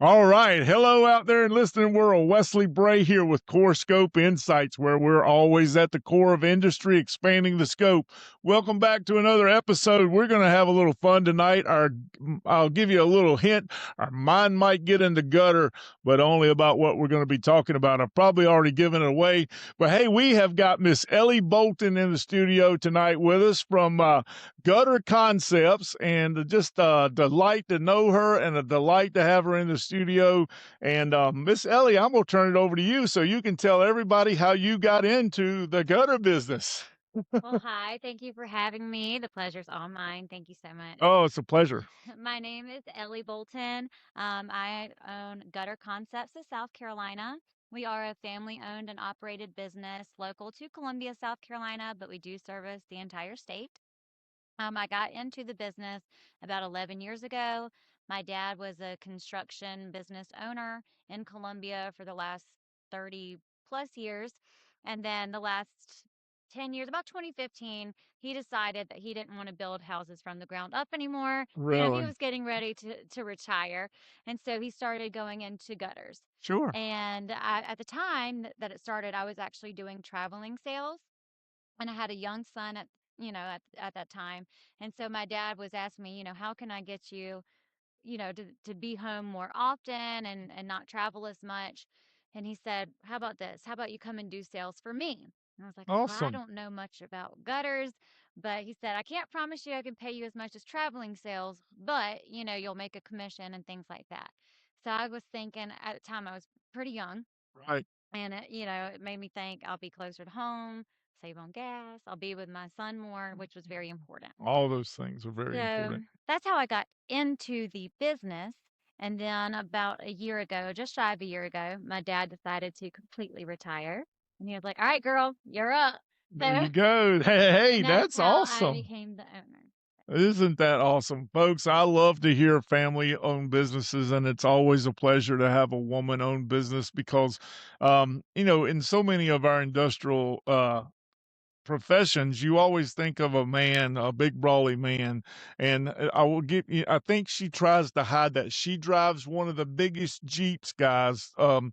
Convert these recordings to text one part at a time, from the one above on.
All right. Hello out there in listening world. Wesley Bray here with Core Scope Insights, where we're always at the core of industry, expanding the scope. Welcome back to another episode. We're going to have a little fun tonight. I'll give you a little hint. Our mind might get in the gutter, but only about what we're going to be talking about. I've probably already given it away. But hey, we have got Miss Ellie Bolton in the studio tonight with us from Gutter Concepts, and just a delight to know her and a delight to have her in the studio. And Miss Ellie, I'm going to turn it over to you so you can tell everybody how you got into the gutter business. Well, hi. Thank you for having me. The pleasure's all mine. Thank you so much. Oh, it's a pleasure. My name is Ellie Bolton. I own Gutter Concepts of South Carolina. We are a family owned and operated business local to Columbia, South Carolina, but we do service the entire state. I got into the business about 11 years ago. My dad was a construction business owner in Columbia for the last 30 plus years. And then the last 10 years, about 2015, he decided that he didn't want to build houses from the ground up anymore. He Really? was getting ready to retire. And so he started going into gutters. Sure. And at the time that it started, I was actually doing traveling sales and I had a young son at that time. And so my dad was asking me, how can I get you, to be home more often and not travel as much. And he said, how about this? How about you come and do sales for me? And I was like, well, I Awesome. don't know much about gutters, but he said, I can't promise you I can pay you as much as traveling sales, but you'll make a commission and things like that. So I was thinking at the time I was pretty young, Right. and it made me think I'll be closer to home, save on gas, I'll be with my son more, which was very important. All those things are very So important. that's how I got into the business. And then about a year ago, just shy of a year ago, my dad decided to completely retire. And he was like, all right, girl, you're up. There So, you go. Hey, hey, and that's that's how I awesome. became the owner. Isn't that awesome, folks? I love to hear family owned businesses, and it's always a pleasure to have a woman owned business because, in so many of our industrial professions, you always think of a man, a big brawly man, and I will give you. I think she tries to hide that. She drives one of the biggest Jeeps, guys. Well,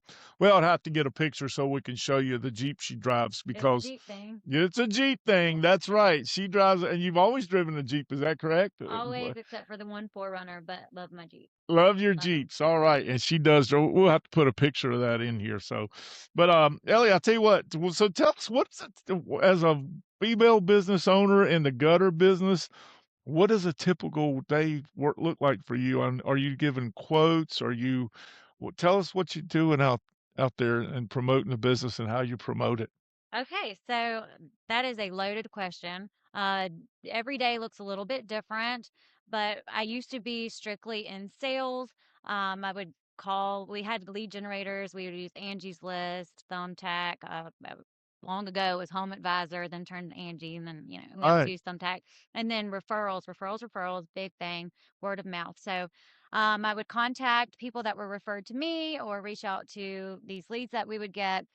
I'd have to get a picture so we can show you the Jeep she drives It's a because Jeep thing. it's a Jeep thing. That's right. She drives, and you've always driven a Jeep. Is that correct? Always except for the one forerunner, but love my Jeep. Love your Love them. Jeeps. All right. And she does. We'll have to put a picture of that in here. So, but Ellie, I'll tell you what. So tell us what's it, as a female business owner in the gutter business, what does a typical day work look like for you? Are you giving quotes? Are you tell us what you're doing out there and promoting the business and how you promote it. Okay, so that is a loaded question. Every day looks a little bit different, but I used to be strictly in sales. I would call, we had lead generators. We would use Angie's List, Thumbtack. Long ago it was Home Advisor, then turned to Angie, and then, we All always right. use Thumbtack. And then referrals, big thing, word of mouth. So I would contact people that were referred to me or reach out to these leads that we would get.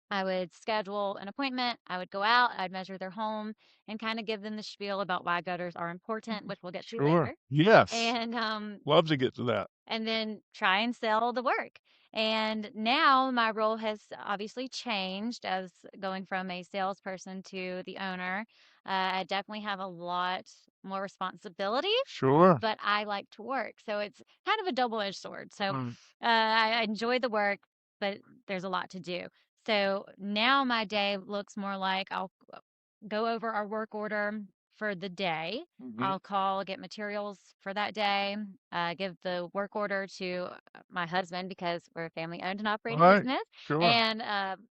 I would schedule an appointment. I would go out, I'd measure their home and kind of give them the spiel about why gutters are important, which we'll get to Sure. later. Yes. And Love to get to that. and then try and sell the work. And now my role has obviously changed as going from a salesperson to the owner. I definitely have a lot more responsibility, Sure. but I like to work. So it's kind of a double-edged sword. So Mm. I enjoy the work, but there's a lot to do. So now my day looks more like I'll go over our work order for the day. Mhm. I'll call, get materials for that day, give the work order to my husband because we're a family owned and All operated right. business. Sure. And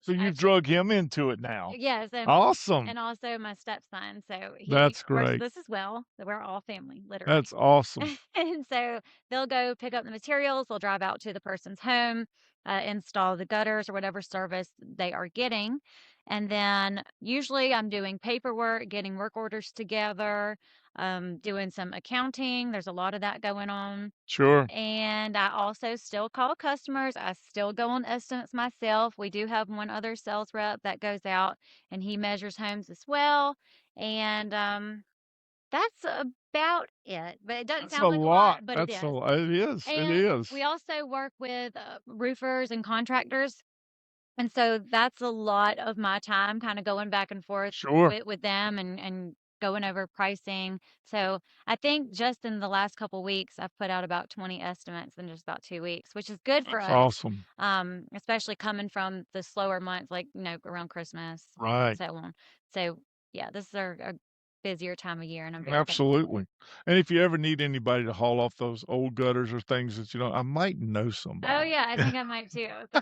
So you've actually, drug him into it now. yes, Awesome. and also my stepson. So he That's works great. with us as well. So we're all family, literally. That's awesome. And so they'll go pick up the materials, they'll drive out to the person's home, install the gutters or whatever service they are getting. And then usually I'm doing paperwork, getting work orders together, doing some accounting. There's a lot of that going on. Sure. And I also still call customers. I still go on estimates myself. We do have one other sales rep that goes out and he measures homes as well. And that's about it, but it doesn't That's a sound like a lot. lot, but it That's a is. lot. It is. It And is. we also work with roofers and contractors. And so that's a lot of my time kind of going back and forth Sure. with them and going over pricing. So I think just in the last couple weeks, I've put out about 20 estimates in just about 2 weeks, which is good for That's us, awesome. especially coming from the slower months, like, around Christmas, Right. so on. So yeah, this is our busier time of year, and I'm very thankful for it. Absolutely. And if you ever need anybody to haul off those old gutters or things that I might know Oh somebody. yeah, I think I might too. So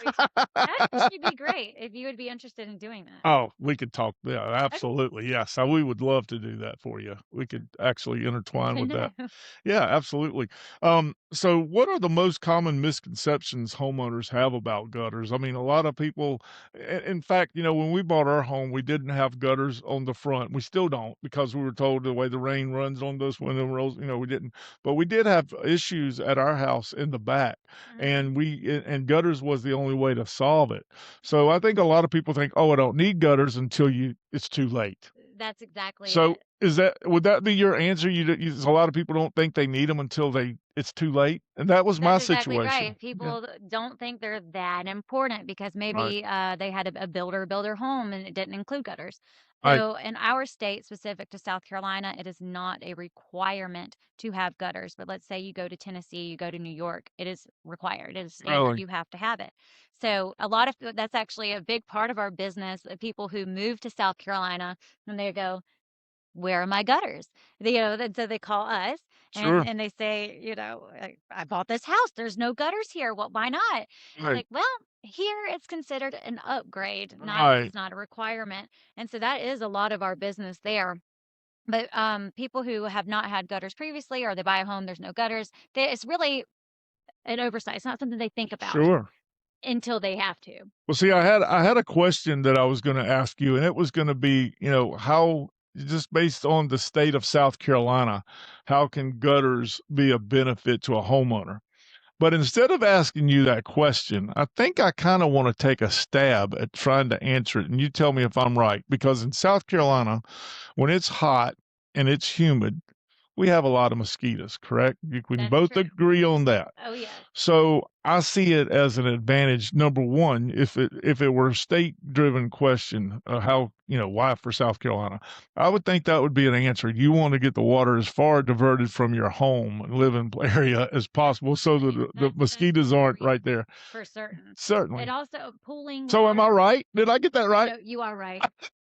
that'd actually be great if you would be interested in doing that. Oh, we could talk. Yeah, Okay, absolutely. Yes. We would love to do that for you. We could actually good intertwine to with that. know. Yeah, absolutely. So what are the most common misconceptions homeowners have about gutters? I mean, a lot of people, in fact, when we bought our home, we didn't have gutters on the front. We still don't because we were told the way the rain runs on those window rolls, we didn't, but we did have issues at our house in the back Mhm. and and gutters was the only way to solve it. So I think a lot of people think, "Oh, I don't need gutters until it's too late." That's exactly So it. would that be your answer? A lot of people don't think they need them until it's too late, and that was my That's exactly situation. right. Yeah, People don't think they're that important because right, maybe they had a builder build their home and it didn't include gutters. right, So in our state, specific to South Carolina, it is not a requirement to have gutters. But let's say you go to Tennessee, you go to New York, it is required. It is standard. really, You have to have it. So a lot of that's actually a big part of our business. People who move to South Carolina and they go, where are my gutters? So they call us sure, and they say, like, I bought this house. There's no gutters here. Well, why not? It's right, like, well, here it's considered an upgrade, not right, it's not a requirement. And so that is a lot of our business there. But people who have not had gutters previously or they buy a home, there's no gutters. It's really an oversight. It's not something they think about sure. until they have to. Well, see, I had a question that I was gonna ask you, and it was gonna be, how just based on the state of South Carolina, how can gutters be a benefit to a homeowner? But instead of asking you that question, I think I kinda wanna take a stab at trying to answer it, and you tell me if I'm right, because in South Carolina, when it's hot and it's humid, we have a lot of mosquitoes, correct? You can That's both true. agree on that. Oh, yes. So I see it as an advantage. Number one, if it were a state driven question, how why for South Carolina, I would think that would be an answer. You want to get the water as far diverted from your home and living area as possible, so that Absolutely. the That's mosquitoes aren't yeah, right there. for certain. It Certainly. also pooling So am I water. right? Did I get that right? No, you are right.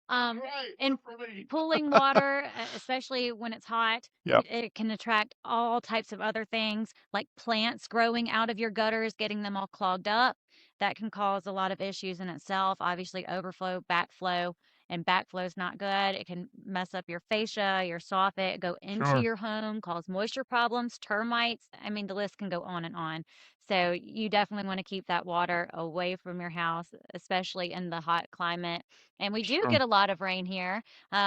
Right. And Good for me. pooling water, especially when it's hot, Yep. it can attract all types of other things like plants growing out of your gutters, getting them all clogged up. That can cause a lot of issues in itself. Obviously, overflow, backflow, and backflow is not good. It can mess up your fascia, your soffit, go into Sure. your home, cause moisture problems, termites. I mean, the list can go on and on. So you definitely want to keep that water away from your house, especially in the hot climate. And we do Sure. get a lot of rain here.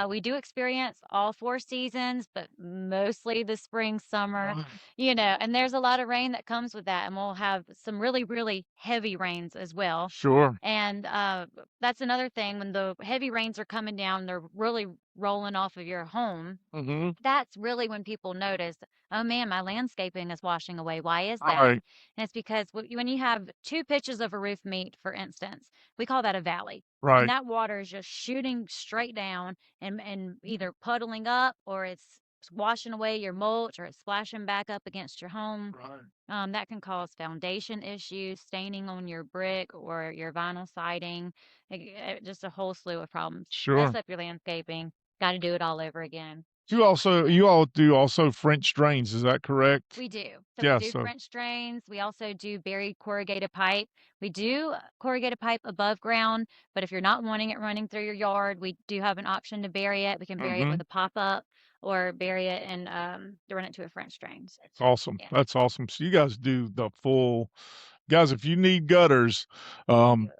We do experience all 4 seasons, but mostly the spring, summer, Right. and there's a lot of rain that comes with that. And we'll have some really, really heavy rains as well. Sure. And that's another thing when the heavy rains are coming down, they're really rolling off of your home. Mhm. That's really when people notice, oh man, my landscaping is washing away. Why is that? Right. And it's because when you have 2 pitches of a roof meet, for instance, we call that a valley. And Right. that water is just shooting straight down and either puddling up or it's washing away your mulch or it's splashing back up against your home. Right. That can cause foundation issues, staining on your brick or your vinyl siding, just a whole slew of problems. Mess Sure. up your landscaping. Got to do it all over again. You all do also French drains, is that correct? We do. So we Yeah, do so French drains. We also do buried corrugated pipe. We do corrugated pipe above ground, but if you're not wanting it running through your yard, we do have an option to bury it. We can bury it with mhm. a pop up or bury it and to run it to a French drain. So, That's awesome. yeah, That's awesome. So you guys do the full guys, if you need gutters, do it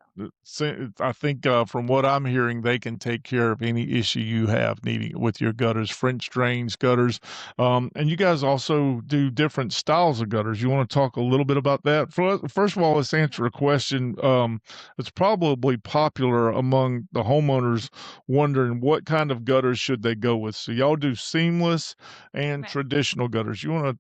I think from what I'm hearing, they can take care of any issue you have needing with your gutters, French drains, gutters, and you guys also do different styles of gutters. You want to talk a little bit about that? First of all, let's answer a question that's probably popular among the homeowners, wondering what kind of gutters should they go with. So y'all do seamless and Right. traditional gutters. You want to?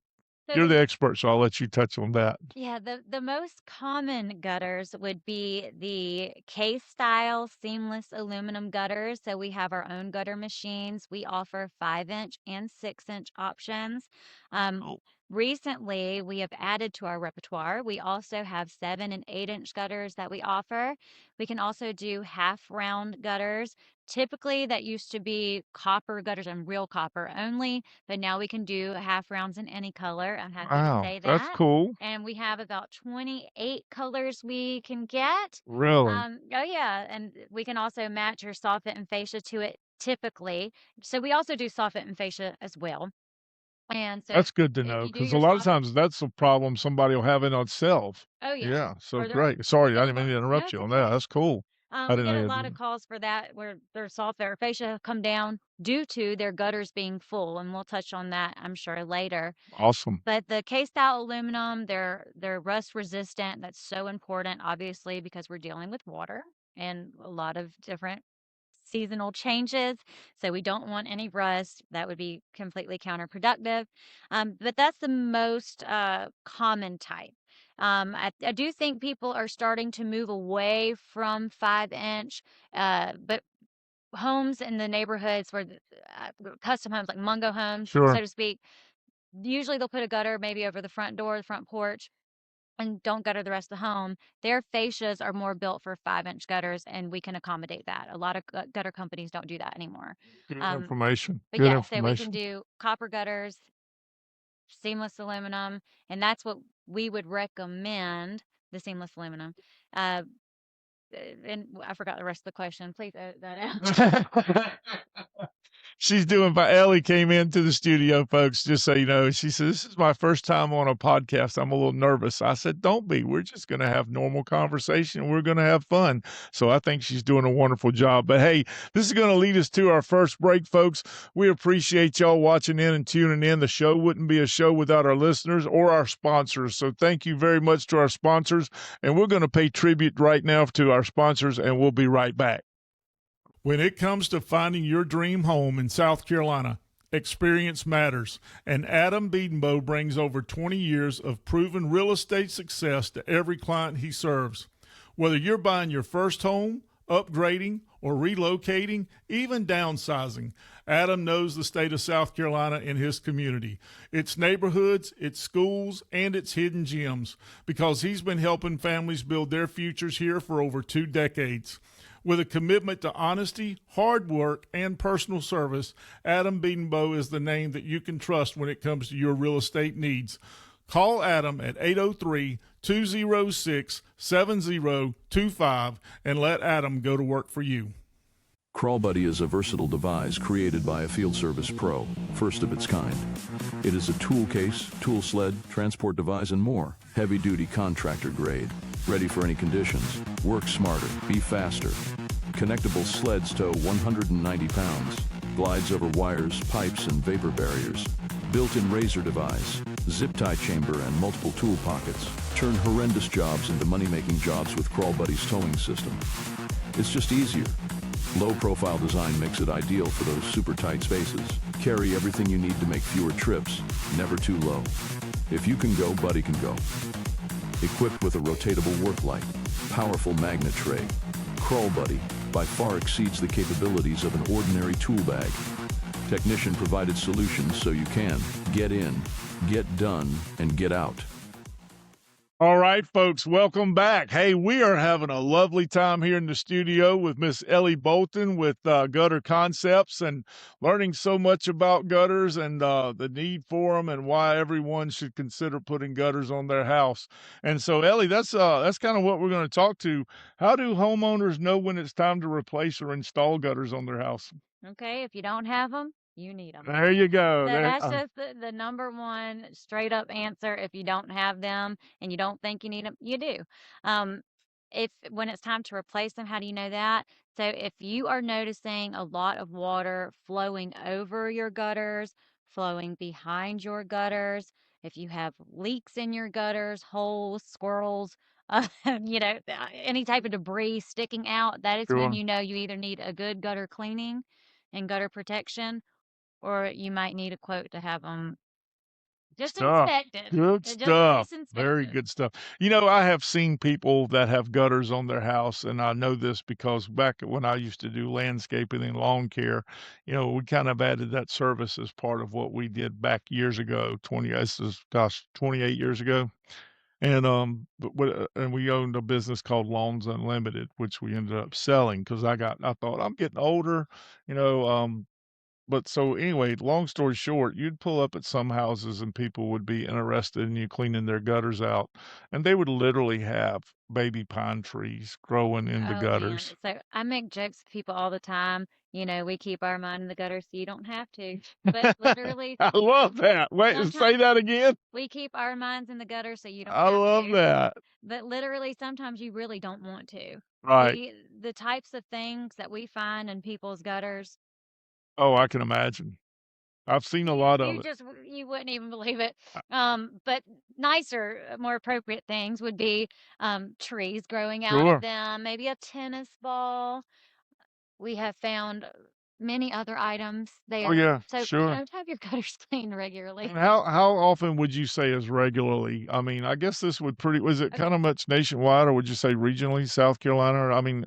So You're the the expert, so I'll let you touch on that. Yeah, the most common gutters would be the case style seamless aluminum gutters. So we have our own gutter machines. We offer 5-inch and 6-inch options. Um, Oh, Recently, we have added to our repertoire. We also have 7 and 8-inch gutters that we offer. We can also do half round gutters. Typically, that used to be copper gutters and real copper only, but now we can do half rounds in any color. I'm happy to wow, say that's that, cool. and we have about 28 colors we can get. Really? Oh yeah, and we can also match your soffit and fascia to it typically. So we also do soffit and fascia as well. And so That's good to if know, you do because a your lot of soffit, times that's a problem somebody will have in on self. oh yeah, Yeah, so or there great. Sorry, I get a didn't mean lot. to No, interrupt it's you on that. okay. That's cool. I We didn't get know a you had lot of to. calls for that where their soffit or fascia come down due to their gutters being full, and we'll touch on that, I'm sure, later. Awesome. But the case-style aluminum, they're rust resistant. That's so important, obviously, because we're dealing with water and a lot of different seasonal changes. So we don't want any rust. That would be completely counterproductive. But that's the most common type. I do think people are starting to move away from 5-inch, but homes in the neighborhoods where custom homes like Mungo homes, so Sure. to speak, usually they'll put a gutter maybe over the front door, the front porch, and don't gutter the rest of the home. Their fascias are more built for 5-inch gutters, and we can accommodate that. A lot of gutter companies don't do that anymore. Good Um, information. but Good yeah, so we can information. do copper gutters, seamless aluminum, and that's what we would recommend, the seamless aluminum. Uh, and I forgot the rest of the question. Please edit that out. She's doing fine. Ellie came into the studio, folks, just so you know. She said, "This is my first time on a podcast. I'm a little nervous." I said, "Don't be. We're just going to have normal conversation. We're going to have fun." So I think she's doing a wonderful job. But hey, this is going to lead us to our first break, folks. We appreciate y'all watching in and tuning in. The show wouldn't be a show without our listeners or our sponsors. So thank you very much to our sponsors. And we're going to pay tribute right now to our sponsors, and we'll be right back. When it comes to finding your dream home in South Carolina, experience matters, and Adam Biedenbow brings over 20 years of proven real estate success to every client he serves. Whether you're buying your first home, upgrading, or relocating, even downsizing, Adam knows the state of South Carolina and his community, its neighborhoods, its schools, and its hidden gems, because he's been helping families build their futures here for over 2 decades. With a commitment to honesty, hard work, and personal service, Adam Biedenbow is the name that you can trust when it comes to your real estate needs. Call Adam at 803 206 7025 and let Adam go to work for you. CrawlBuddy is a versatile device created by a field service pro, first of its kind. It is a tool case, tool sled, transport device, and more. Heavy-duty contractor grade. Ready for any conditions. Work smarter. Be faster. Connectable sleds tow 190 pounds. Glides over wires, pipes, and vapor barriers. Built-in razor device. Zip tie chamber and multiple tool pockets. Turn horrendous jobs into money-making jobs with CrawlBuddy's towing system. It's just easier. Low-profile design makes it ideal for those super tight spaces. Carry everything you need to make fewer trips, never too low. If you can go, Buddy can go. Equipped with a rotatable work light, powerful magnet tray, CrawlBuddy by far exceeds the capabilities of an ordinary tool bag. Technician provided solutions so you can get in, get done, and get out. All right, folks, welcome back. Hey, we are having a lovely time here in the studio with Miss Ellie Bolton with Gutter Concepts and learning so much about gutters and the need for them and why everyone should consider putting gutters on their house. And so, Ellie, that's kind of what we're going to talk to. How do homeowners know when it's time to replace or install gutters on their house? Okay, if you don't have them, you need them. There you go. That's just the number one straight up answer. If you don't have them and you don't think you need them, you do. Um, if when it's time to replace them, how do you know that? So if you are noticing a lot of water flowing over your gutters, flowing behind your gutters, if you have leaks in your gutters, holes, squirrels, any type of debris sticking out, that is when Sure. you know you either need a good gutter cleaning and gutter protection, or you might need a quote to have them just Stuff. inspected. Good stuff. Just Very inspected. good stuff. I have seen people that have gutters on their house, and I know this because back when I used to do landscaping and lawn care, we kind of added that service as part of what we did back years ago. This is, gosh, 28 years ago. And and we owned a business called Lawns Unlimited, which we ended up selling because I thought I'm getting older, you know, but so anyway, long story short, you'd pull up at some houses and people would be interested in you cleaning their gutters out, and they would literally have baby pine trees growing in the Oh man. gutters. So I make jokes with people all the time. We keep our mind in the gutter so you don't have to. But literally, I love that. Wait, say sometimes that again. we keep our minds in the gutter so you don't I have love to. that. But literally, sometimes you really don't want to. Right. The types of things that we find in people's gutters, Oh, I can imagine. I've seen a lot of it. you wouldn't even believe it. But nicer, more appropriate things would be trees growing out of Sure. them, maybe a tennis ball. We have found many other items Oh, there. yeah, So, sure. have your gutters cleaned regularly. And how often would you say is regularly? I mean, I guess this would pretty was it Okay. kinda much nationwide, or would you say regionally, South Carolina? Or I mean,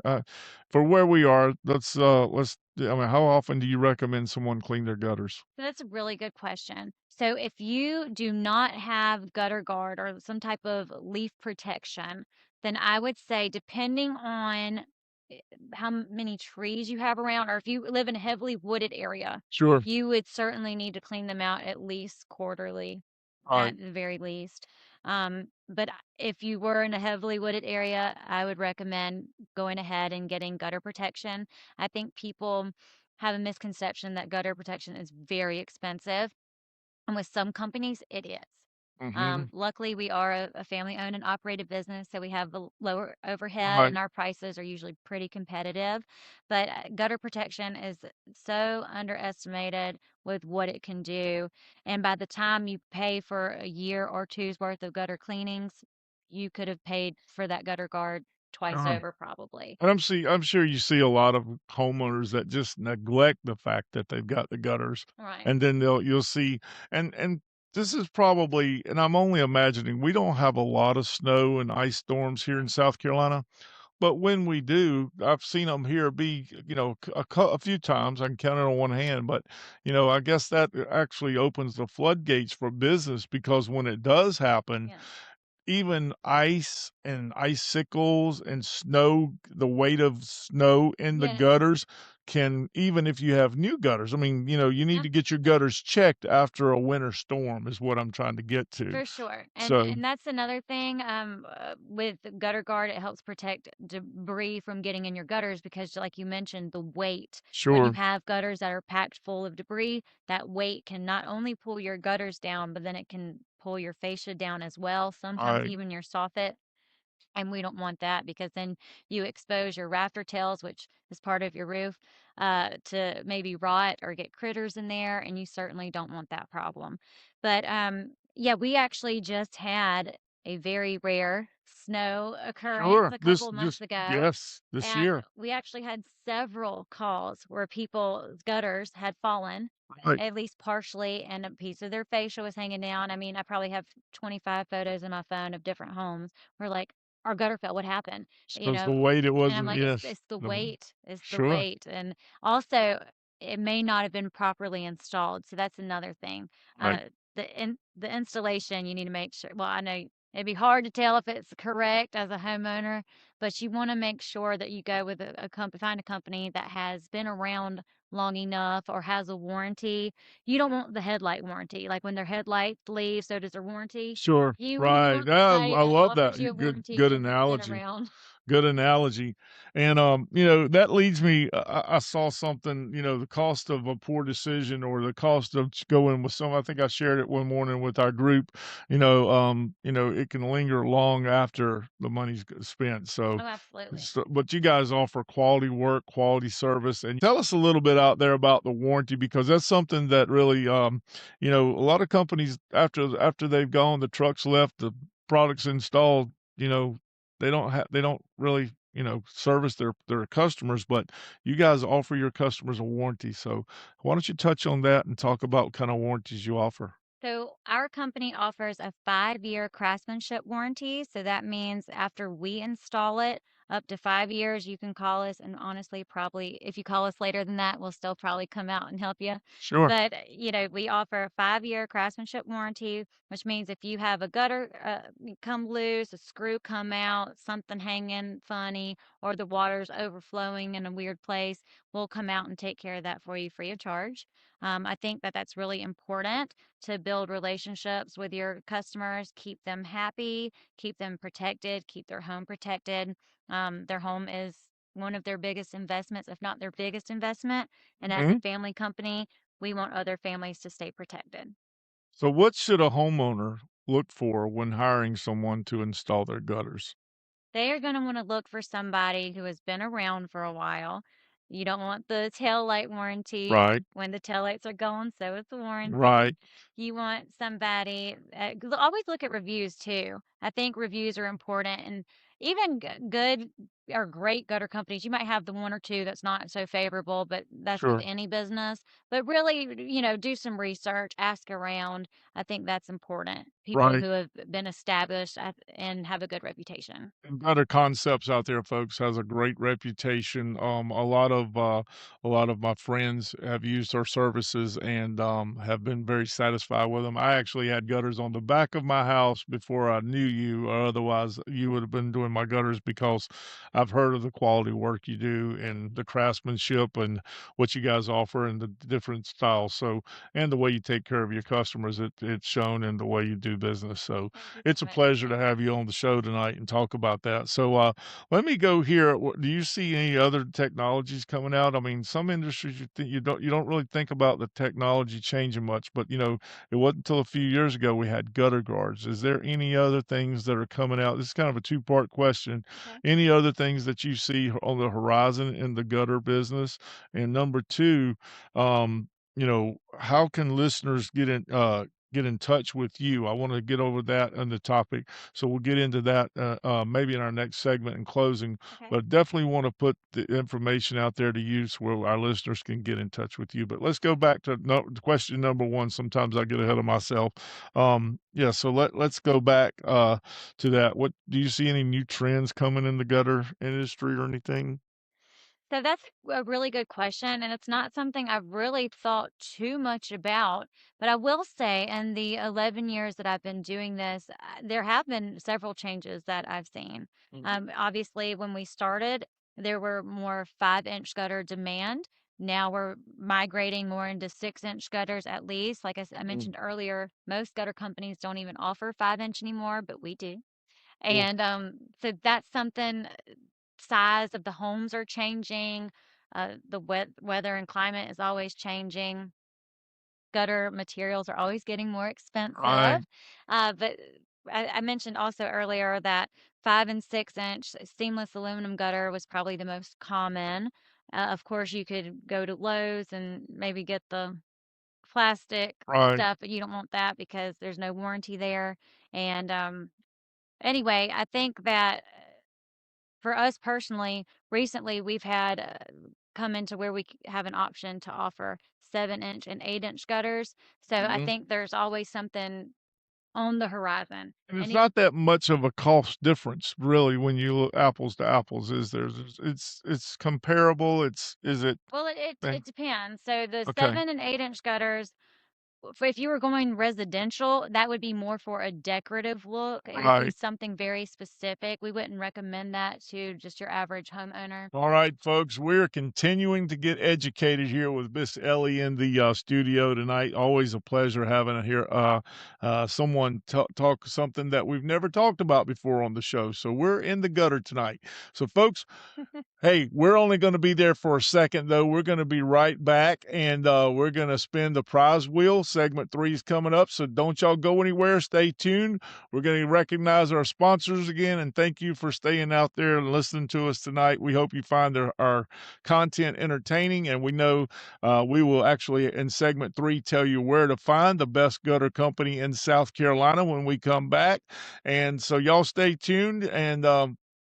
for where we are, I mean, how often do you recommend someone clean their gutters? So that's a really good question. So if you do not have gutter guard or some type of leaf protection, then I would say depending on eh, how many trees you have around, or if you live in a heavily wooded area, Sure. you would certainly need to clean them out at least quarterly, Alright. at the very least. But if you were in a heavily wooded area, I would recommend going ahead and getting gutter protection. I think people have a misconception that gutter protection is very expensive, and with some companies, it is. Mhm. Luckily, we are a family-owned and operated business, so we have a lower overhead, Right. and our prices are usually pretty competitive. But gutter protection is so underestimated with what it can do. And by the time you pay for a year or two's worth of gutter cleanings, you could have paid for that gutter guard twice Sure. over, probably. And I'm sure you see a lot of homeowners that just neglect the fact that they've got the gutters, Right. and then you'll see and this is probably and I'm only imagining, we don't have a lot of snow and ice storms here in South Carolina, but when we do, I've seen them here be, a few times, I can count it on one hand, but, I guess that actually opens the floodgates for business because when it does happen, Yeah. even ice and icicles and snow, the weight of snow in the Yes. gutters can even if you have new gutters, I mean, you need Yeah. to get your gutters checked after a winter storm is what I'm trying to get to. For sure. And So, and that's another thing with the gutter guard, it helps protect debris from getting in your gutters because like you mentioned, the weight. When you sure, have gutters that are packed full of debris, that weight can not only pull your gutters down, but then it can pull your fascia down as well, sometimes I even your soffit. And we don't want that because then you expose your rafter tails, which is part of your roof, to maybe rot or get critters in there, and you certainly don't want that problem. But yeah, we actually just had a very rare snow occurrence sure, a couple of months this ago, yes, this and year. we actually had several calls where people's gutters had fallen, Right, at least partially, and a piece of their fascia was hanging down. I mean, I probably have 25 photos in my phone of different homes. We're like, our gutter fell. What happened? so it's the weight it And I'm wasn't like, yes, it's the the weight. It's the sure, weight. And also, it may not have been properly installed. So that's another thing. right, The installation, you need to make sure. Well, I know it'd be hard to tell if it's correct as a homeowner, but you want to make sure that you go with a company, find a company that has been around long enough or has a warranty. You don't want the headlight warranty. Like when their headlights leave, so does their warranty. sure, You right, want yeah, somebody I that love offers that, you a good warranty good because it's been analogy. around. Good analogy. And, that leads me I saw something, the cost of a poor decision or the cost of going with I think I shared it one morning with our group, it can linger long after the money's spent. So, Oh, absolutely. but you guys offer quality work, quality service, and tell us a little bit out there about the warranty because that's something that really, a lot of companies after they've gone, the trucks left, the products installed, you know, they don't really, service their customers, but you guys offer your customers a warranty. So why don't you touch on that and talk about what kind of warranties you offer? So, our company offers a 5-year craftsmanship warranty. So, that means after we install it, up to 5 years, you can call us. And honestly, probably if you call us later than that, we'll still probably come out and help you. Sure. But, we offer a 5-year craftsmanship warranty, which means if you have a gutter come loose, a screw come out, something hanging funny, or the water's overflowing in a weird place, we'll come out and take care of that for you free of charge. I think that that's really important to build relationships with your customers, keep them happy, keep them protected, keep their home protected. Their home is one of their biggest investments, if not their biggest investment. And as a Mhm. family company, we want other families to stay protected. So what should a homeowner look for when hiring someone to install their gutters? They are gonna wanna look for somebody who has been around for a while. You don't want the tail light warranty. Right. When the taillights are gone, so is the warranty. Right. You want somebody, always look at reviews too. I think reviews are important, and even good or great gutter companies, you might have the one or two that's not so favorable, but that's with Sure. any business. But really, do some research, ask around. I think that's important. People Right. who have been established and have a good reputation. And Better Concepts out there, folks, has a great reputation. A lot of my friends have used our services and have been very satisfied with them. I actually had gutters on the back of my house before I knew you. Otherwise, you would have been doing my gutters because I've heard of the quality work you do and the craftsmanship and what you guys offer and the different styles. So, and the way you take care of your customers, it's shown in the way you do business. So, Thank you so it's a much. pleasure to have you on the show tonight and talk about that. So, let me go here. Do you see any other technologies coming out? I mean, some industries you don't really think about the technology changing much, but it wasn't until a few years ago we had gutter guards. Is there any other things that are coming out? This is kind of a two-part question. Okay. Any other things that you see on the horizon in the gutter business? And number two, how can listeners get in touch with you? I want to get over that on the topic. So we'll get into that maybe in our next segment in closing, Okay. but definitely want to put the information out there to use where our listeners can get in touch with you. But let's go back to question number one. Sometimes I get ahead of myself. Yeah, so let's go back to that. What do you see any new trends coming in the gutter industry or anything? So that's a really good question, and it's not something I've really thought too much about. But I will say, in the 11 years that I've been doing this, there have been several changes that I've seen. Mhm. Obviously, when we started, there were more 5-inch gutter demand. Now we're migrating more into 6-inch gutters at least. Like I Mm, mentioned earlier, most gutter companies don't even offer 5-inch anymore, but we do. cool. And so that's something. Size of the homes are changing. The weather and climate is always changing. Gutter materials are always getting more expensive. Right. But I mentioned also earlier that 5 and 6 inch seamless aluminum gutter was probably the most common. Of course, you could go to Lowe's and maybe get the plastic Right. stuff, but you don't want that because there's no warranty there. And anyway, I think that for us personally, recently we've had come into where we have an option to offer 7-inch and 8-inch gutters. So I Mhm. think there's always something on the horizon. And it's And it, not that much of a cost difference really when you look apples to apples, is there? It's comparable, is it well, it eh, it depends. So the okay. 7 and 8-inch gutters if you were going residential, that would be more for a decorative look. It would be Right. something very specific. We wouldn't recommend that to just your average homeowner. All right, folks, we're continuing to get educated here with Miss Ellie in the studio tonight. Always a pleasure having her here. Someone talk something that we've never talked about before on the show. So we're in the gutter tonight. So, folks, hey, we're only going to be there for a second, though. We're going to be right back, and we're going to spin the prize wheel. Segment 3 is coming up, so don't y'all go anywhere. Stay tuned. We're going to recognize our sponsors again, and thank you for staying out there and listening to us tonight. We hope you find our content entertaining, and we know we will actually, in segment 3, tell you where to find the best gutter company in South Carolina when we come back. And so y'all stay tuned, and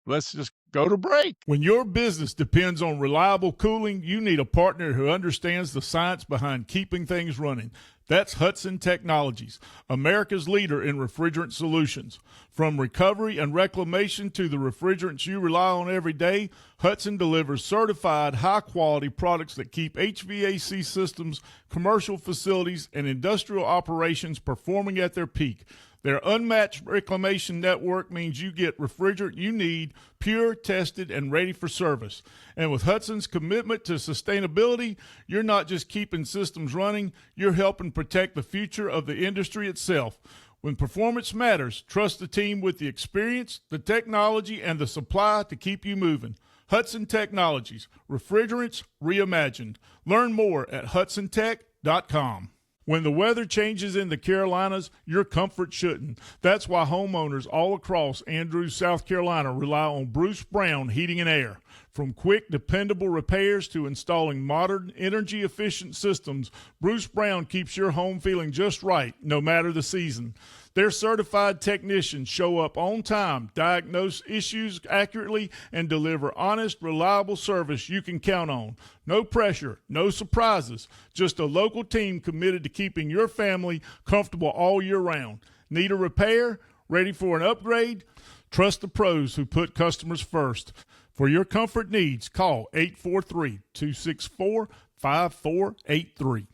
let's just go to break. When your business depends on reliable cooling, you need a partner who understands the science behind keeping things running. That's Hudson Technologies, America's leader in refrigerant solutions. From recovery and reclamation to the refrigerants you rely on every day, Hudson delivers certified, high-quality products that keep HVAC systems, commercial facilities, and industrial operations performing at their peak. Their unmatched reclamation network means you get refrigerant you need, pure, tested, and ready for service. And with Hudson's commitment to sustainability, you're not just keeping systems running, you're helping protect the future of the industry itself. When performance matters, trust the team with the experience, the technology, and the supply to keep you moving. Hudson Technologies, refrigerants reimagined. Learn more at HudsonTech.com. When the weather changes in the Carolinas, your comfort shouldn't. That's why homeowners all across Andrews, South Carolina rely on Bruce Brown Heating and Air. From quick, dependable repairs to installing modern, energy-efficient systems, Bruce Brown keeps your home feeling just right, no matter the season. Their certified technicians show up on time, diagnose issues accurately, and deliver honest, reliable service you can count on. No pressure, no surprises, just a local team committed to keeping your family comfortable all year round. Need a repair? Ready for an upgrade? Trust the pros who put customers first. For your comfort needs, call 843-264-5483.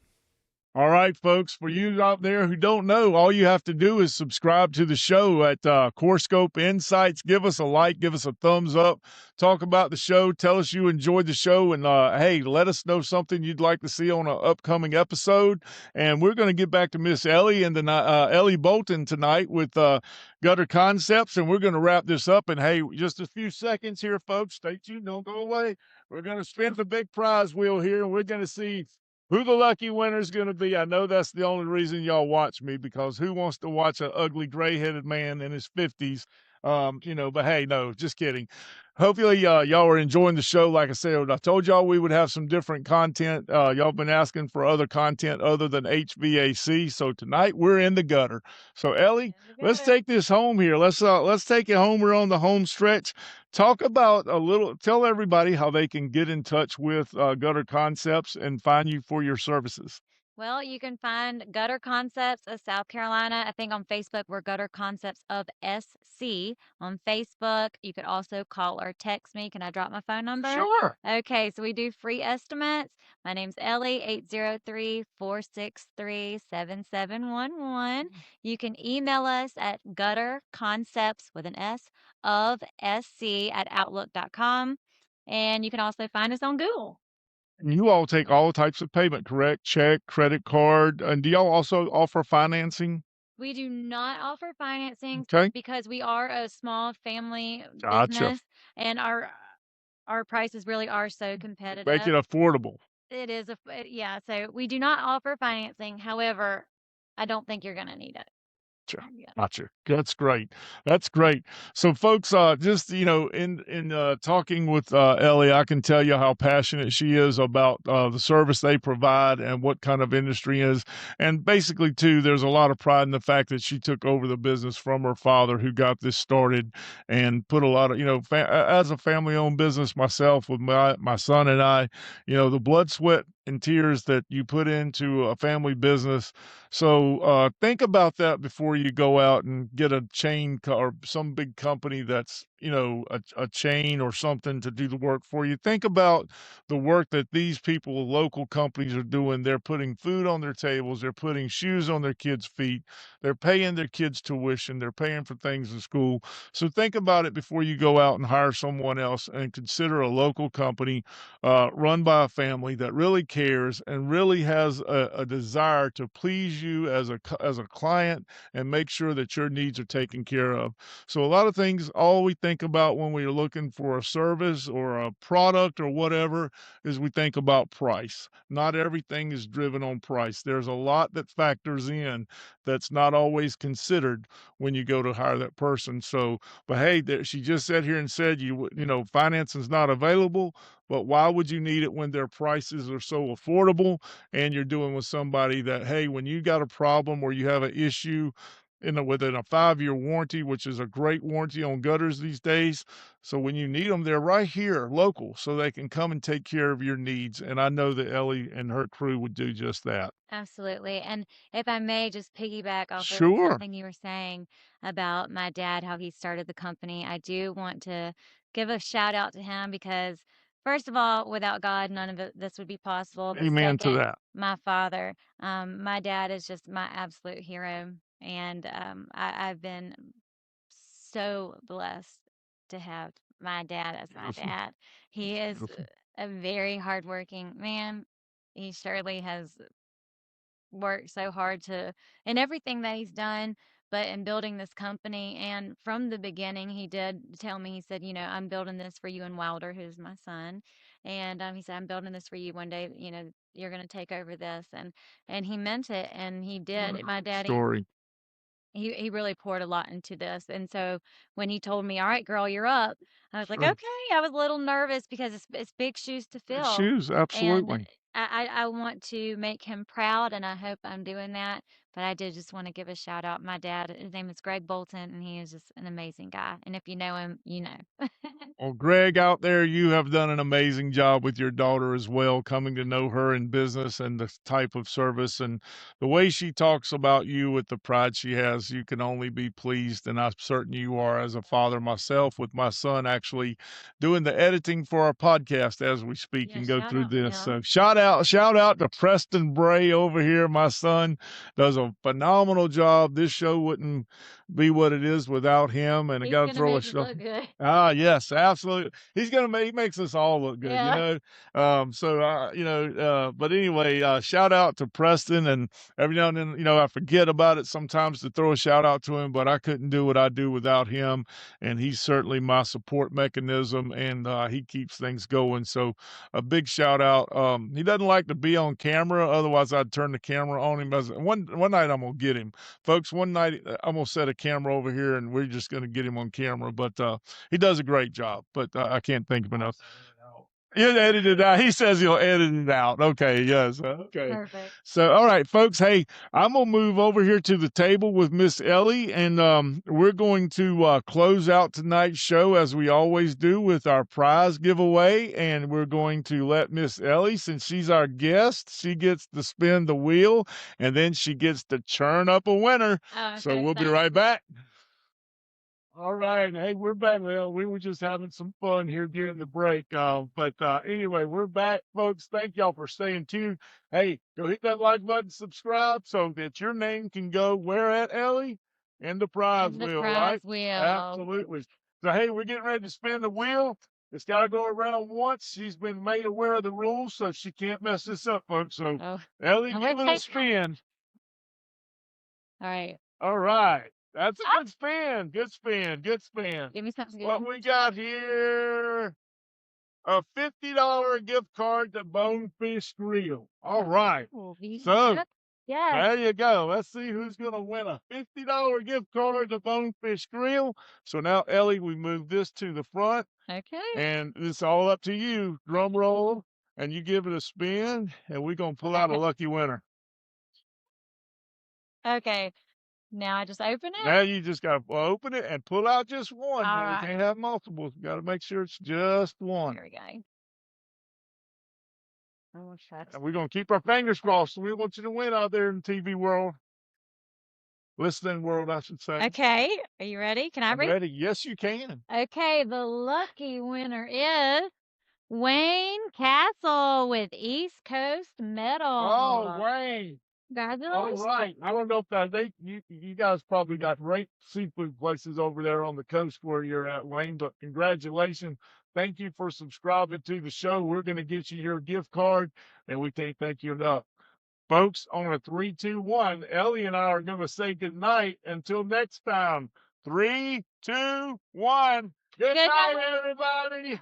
All right, folks, for you out there who don't know, all you have to do is subscribe to the show at CoreScope Insights. Give us a like, give us a thumbs up, talk about the show, tell us you enjoyed the show, and hey, let us know something you'd like to see on an upcoming episode. And we're going to get back to Miss Ellie and Ellie Bolton tonight with Gutter Concepts, and we're going to wrap this up. And hey, just a few seconds here, folks. Stay tuned, don't go away. We're going to spin the big prize wheel here, and we're going to see who the lucky winner is going to be. I know that's the only reason y'all watch me, because who wants to watch an ugly gray-headed man in his 50s? But hey, no, just kidding. Hopefully, y'all are enjoying the show. Like I said, I told y'all we would have some different content. Y'all been asking for other content other than HVAC. So tonight we're in the gutter. So Ellie, let's take this home here. Let's take it home. We're on the home stretch. Talk about tell everybody how they can get in touch with Gutter Concepts and find you for your services. Well, you can find Gutter Concepts of South Carolina. I think on Facebook, we're Gutter Concepts of SC on Facebook. You could also call or text me. Can I drop my phone number? Sure. Okay, so we do free estimates. My name's Ellie, 803-463-7711. You can email us at gutterconcepts with an S of SC@outlook.com. And you can also find us on Google. You all take all types of payment, correct? Check, credit card, and do y'all also offer financing? We do not offer financing Okay. because we are a small family Gotcha. business, and our prices really are so Make it competitive. affordable. It is yeah, so we do not offer financing. However, I don't think you're gonna need it. Gotcha. Yeah. Gotcha. That's great. That's great. So, folks, just in talking with Ellie, I can tell you how passionate she is about the service they provide and what kind of industry is. And basically, too, there's a lot of pride in the fact that she took over the business from her father, who got this started and put a lot of, as a family-owned business myself with my son and I, the blood, sweat, and tears that you put into a family business. So think about that before you go out and get a or some big company that's, a chain or something to do the work for you. Think about the work that these people, local companies, are doing. They're putting food on their tables, they're putting shoes on their kids' feet, they're paying their kids tuition, they're paying for things in school. So think about it before you go out and hire someone else, and consider a local company run by a family that really cares and really has a desire to please you as as a client and make sure that your needs are taken care of. So a lot of things, all we think about when we're looking for a service or a product or whatever, is we think about price. Not everything is driven on price. There's a lot that factors in that's not always considered when you go to hire that person. So, but hey, she just sat here and said, financing's not available. But why would you need it when their prices are so affordable, and you're doing with somebody that, hey, when you got a problem or you have an issue within a 5-year warranty, which is a great warranty on gutters these days. So when you need them, they're right here, local, so they can come and take care of your needs. And I know that Ellie and her crew would do just that. Absolutely. And if I may just piggyback off of Sure. something you were saying about my dad, how he started the company, I do want to give a shout out to him because, first of all, without God, none of this would be possible. But Amen to second, that. my father, my dad is just my absolute hero. And I've been so blessed to have my dad as my Beautiful. dad. He is Beautiful. a very hardworking man. He surely has worked so hard to in everything that he's done, but in building this company. And from the beginning, he did tell me, he said, I'm building this for you and Wilder, who's my son. And he said, I'm building this for you one day, you're going to take over this. And he meant it. And he What a did. My great daddy, story. he really poured a lot into this. And so when he told me, all right, girl, you're up, I was like, Sure. okay. I was a little nervous because it's big shoes to Big fill. shoes, And absolutely. I want to make him proud, and I hope I'm doing that. But I did just want to give a shout out. My dad, his name is Greg Bolton, and he is just an amazing guy. And if you know him, you know. Well, Greg, out there, you have done an amazing job with your daughter as well, coming to know her in business and the type of service and the way she talks about you with the pride she has. You can only be pleased, and I'm certain you are as a father myself, with my son actually doing the editing for our podcast as we speak Yeah, and go shout through out to this. him. So shout out to Preston Bray over here. My son does a phenomenal job. This show wouldn't be what it is without him. And I He's got to gonna throw a make us show. look good. Ah, yes, absolutely. He makes us all look good, Yeah. But anyway, shout out to Preston, and every now and then, I forget about it sometimes to throw a shout out to him, but I couldn't do what I do without him, and he's certainly my support mechanism, and he keeps things going. So a big shout out. He doesn't like to be on camera, otherwise I'd turn the camera on him. One night I'm gonna get him, folks. One night I'm gonna set a camera over here, and we're just gonna get him on camera, but he does a great job, but I can't think of enough. He'll edit it out. He says he'll edit it out. Okay, yes. Okay. Perfect. So, all right, folks. Hey, I'm gonna move over here to the table with Miss Ellie, and we're going to close out tonight's show as we always do with our prize giveaway. And we're going to let Miss Ellie, since she's our guest, she gets to spin the wheel, and then she gets to churn up a winner. Oh, I'm So so we'll be excited. right back. All right. Hey, we're back. Well, we were just having some fun here during the break. Anyway, we're back, folks. Thank y'all for staying tuned. Hey, go hit that like button, subscribe, so that your name can go where at, Ellie? In the prize And the wheel, prize right? wheel. Absolutely. So, hey, we're getting ready to spin the wheel. It's got to go around once. She's been made aware of the rules, so she can't mess this up, folks. So, Oh, Ellie, I'm give it a excited. spin. All right. All right. That's a Ah, good spin. Good spin. Good spin. give me something good. What we got here? A $50 gift card to Bonefish Grill. All right. Oh, So yes. there you go. Let's see who's going to win a $50 gift card to Bonefish Grill. So now, Ellie, we move this to the front, Okay. and it's all up to you. Drum roll, and you give it a spin, and we're going to pull out a lucky winner. Okay. Now I just open it. Now you just got to open it and pull out just one. All Now, we right. can't have multiples. Got to make sure it's just one. Here we go. Oh, shucks. And we're going to keep our fingers crossed. We want you to win out there in the TV world, listening world, I should say. Okay, are you ready? Can I I'm read? ready. Yes, you can. Okay, the lucky winner is Wayne Castle with East Coast Metal. Oh, Wayne. All Congratulations. right. I don't know if you guys probably got great seafood places over there on the coast where you're at, Wayne, but congratulations. Thank you for subscribing to the show. We're going to get you your gift card, and we can't thank you enough. Folks, on a 3, 2, 1, Ellie and I are going to say good night. Until next time, 3, 2, 1. Good Good night, night. everybody.